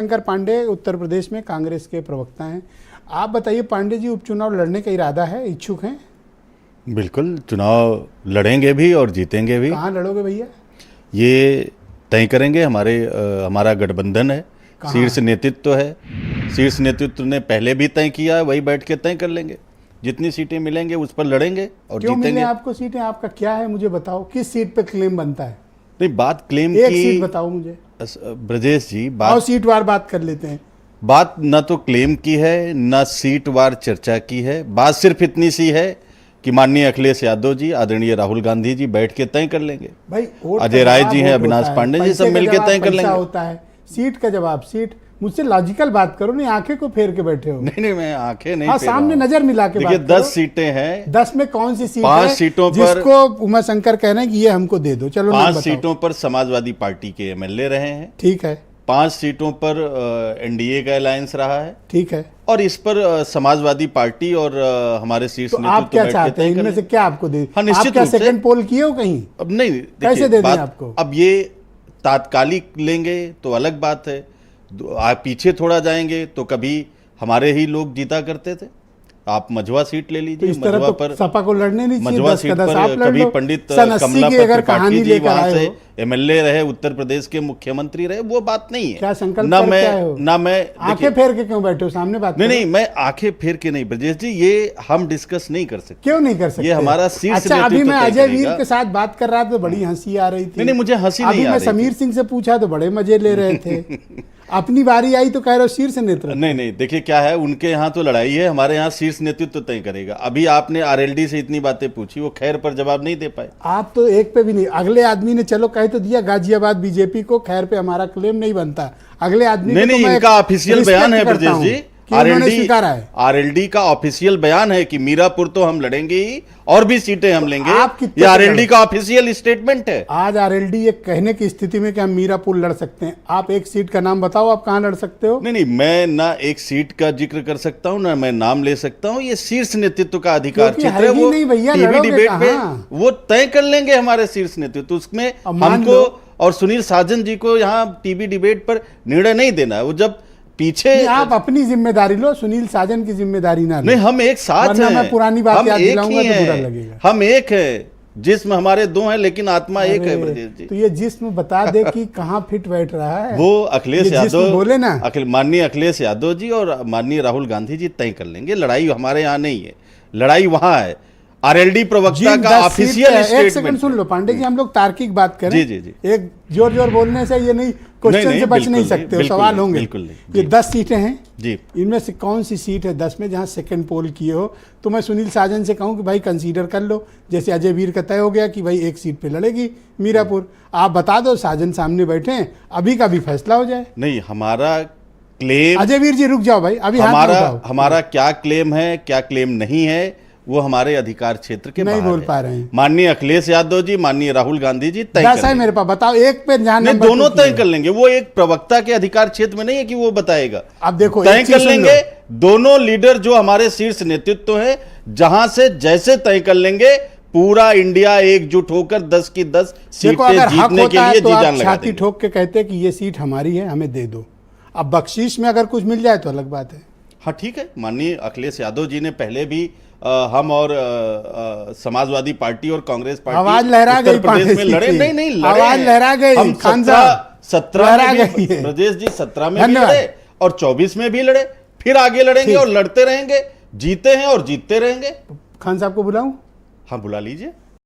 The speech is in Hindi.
शंकर पांडे उत्तर प्रदेश में कांग्रेस के प्रवक्ता हैं। आप बताइए पांडे जी, उपचुनाव लड़ने का इरादा है, इच्छुक हैं? बिल्कुल, चुनाव लड़ेंगे भी और जीतेंगे भी। कहाँ लड़ोगे भैया? ये तय करेंगे। हमारा गठबंधन है, शीर्ष नेतृत्व है। शीर्ष नेतृत्व ने पहले भी तय किया है, वही बैठ के तय कर लेंगे। जितनी सीटें मिलेंगे उस पर लड़ेंगे और क्यों जीतेंगे। मिले आपको सीटें? आपका क्या है मुझे बताओ, किस सीट पे क्लेम बनता है? नहीं, बात क्लेम एक की। सीट बताओ मुझे। ब्रजेश जी, और सीट वार बात कर लेते हैं। बात न तो क्लेम की है न सीट वार चर्चा की है। बात सिर्फ इतनी सी है कि माननीय अखिलेश यादव जी, आदरणीय राहुल गांधी जी बैठ के तय कर लेंगे। भाई अजय राय जी हैं, अविनाश पांडे जी, सब मिलके तय कर लेंगे। होता है सीट का जवाब। सीट मुझसे लॉजिकल बात करो, नहीं आंखें को फेर के बैठे हो। नहीं, मैं आंखें नहीं। हाँ, सामने नजर मिला के देखिए, बात करो। 10 सीटें हैं। 10 में कौन सी सीट 5 है सीटों पर, जिसको उमा शंकर कह रहे हैं कि ये हमको दे दो? चलो 5 सीटों पर समाजवादी पार्टी के एमएलए रहे हैं। ठीक है। 5 सीटों पर एनडीए का अलायंस रहा है। ठीक है। और इस पर समाजवादी पार्टी और हमारे शीर्ष नेतृत्व आप क्या चाहते हैं? इनमें से क्या आपको दे? हाँ, निश्चित आप क्या रूप से। सेकंड पोल किए हो कहीं? अब नहीं, कैसे दे दें आपको? अब ये तात्कालिक लेंगे तो अलग बात है। आप पीछे थोड़ा जाएंगे तो कभी हमारे ही लोग जीता करते थे। आप मझवा सीट ले लीजिए। तो इस तरह तो सपा को लड़ने नहीं चाहिए। मझवा सीट पर कभी पंडित कमलापति त्रिपाठी जी वहां से एमएलए रहे, उत्तर प्रदेश के मुख्यमंत्री रहे। वो बात नहीं है। क्या संकल्प ना मैं आंखें फेर के क्यों बैठे हो? सामने बात नहीं, मैं आंखें फेर के नहीं ब्रजेश जी, ये हम डिस्कस नहीं कर सकते। क्यों नहीं कर सकते? ये हमारा शीर्ष अच्छा, अभी मैं अजय वीर के साथ बात कर रहा था तो बड़ी हंसी आ रही थी। नहीं, मुझे हंसी नहीं आ रही थी। अभी मैं समीर सिंह से पूछा तो बड़े मजे ले रहे थे। अपनी बारी आई तो कह रहे हो शीर्ष नेतृत्व। नहीं, देखिए क्या है, उनके यहाँ तो लड़ाई है, हमारे यहाँ शीर्ष नेतृत्व तय करेगा। अभी आपने आरएलडी से इतनी बातें पूछी, वो खैर पर जवाब नहीं दे पाए। आप तो एक पे भी नहीं। अगले आदमी ने चलो कह तो दिया गाजियाबाद बीजेपी को, खैर पे हमारा क्लेम नहीं बनता। अगले आदमी नहीं, इनका ऑफिशियल बयान है ब्रजेश जी। आरएलडी का ऑफिशियल बयान है कि मीरापुर तो हम लड़ेंगे ही और भी सीटें हम लेंगे। ये आरएलडी का ऑफिशियल स्टेटमेंट है। आज आरएलडी ये कहने की स्थिति में कि हम मीरापुर लड़ सकते हैं। आप एक सीट का नाम बताओ, आप कहां लड़ सकते हो? नहीं, मैं ना एक सीट का जिक्र कर सकता हूं, ना मैं नाम ले सकता हूं। ये शीर्ष नेतृत्व का अधिकार क्षेत्र है। वो टीवी डिबेट में वो तय कर लेंगे हमारे शीर्ष नेतृत्व। उसमें हमको और सुनील साजन जी को यहाँ टीवी डिबेट पर निर्णय नहीं देना है। वो जब पीछे आप अपनी जिम्मेदारी लो, सुनील साजन की जिम्मेदारी ना लो। नहीं, हम एक साथ हैं। मैं पुरानी बात याद दिलाऊंगा तो बुरा लगेगा। हम एक है, जिस्म हमारे 2 हैं लेकिन आत्मा एक है ब्रजेश जी। तो ये जिस्म बता दे कि कहाँ फिट बैठ रहा है। वो अखिलेश यादव बोले ना, माननीय अखिलेश यादव जी और माननीय राहुल गांधी जी तय कर लेंगे। लड़ाई हमारे यहाँ नहीं है, लड़ाई वहां है। आरएलडी प्रवक्ता का ऑफिशियल स्टेटमेंट। एक सेकंड सुन लो पांडे जी, हम लोग तार्किक बात करें। जी। एक जोर बोलने से ये नहीं, क्वेश्चन से बच नहीं सकते, सवाल होंगे। ये 10 सीटें हैं जी। इनमें से कौन सी सीट है 10 में जहां सेकंड पोल किए हो? तो मैं सुनील साजन से कहूं कि भाई कंसीडर कर लो। जैसे अजय वीर का तय हो गया कि भाई एक सीट पे लड़ेगी मीरापुर। आप बता दो, साजन सामने बैठे हैं, अभी का भी फैसला हो जाए। नहीं, हमारा क्लेम, अजय वीर जी रुक जाओ भाई, अभी हमारा क्या क्लेम है, क्या क्लेम नहीं है, वो हमारे अधिकार क्षेत्र के नहीं बोल पा रहे हैं। माननीय अखिलेश यादव जी, माननीय राहुल गांधी जी तय कर मेरे पास बताओ एक पे ध्यान। नहीं, दोनों तय कर लेंगे। वो एक प्रवक्ता के अधिकार क्षेत्र में नहीं है कि वो बताएगा। अब देखो, तय कर लेंगे दोनों लीडर जो हमारे शीर्ष नेतृत्व है, जहां से जैसे तय कर लेंगे। पूरा इंडिया एकजुट होकर 10 की 10 सीटें जीतने के लिए जी जान लगा छाती ठोक के कहते कि ये सीट हमारी है, हमें दे दो। अब बख्शीश में अगर कुछ मिल जाए तो अलग बात है। हाँ, ठीक है। माननीय अखिलेश यादव जी ने पहले भी हम और समाजवादी पार्टी और कांग्रेस पार्टी आवाज लहरा गई प्रदेश में लड़े। नहीं लड़े, आवाज लहरा गई। हम 17 में ब्रजेश जी 17 में भी लड़े और 24 में भी लड़े, फिर आगे लड़ेंगे और लड़ते रहेंगे। जीते हैं और जीतते रहेंगे। खान साहब को बुलाऊं? हाँ, बुला लीजिए।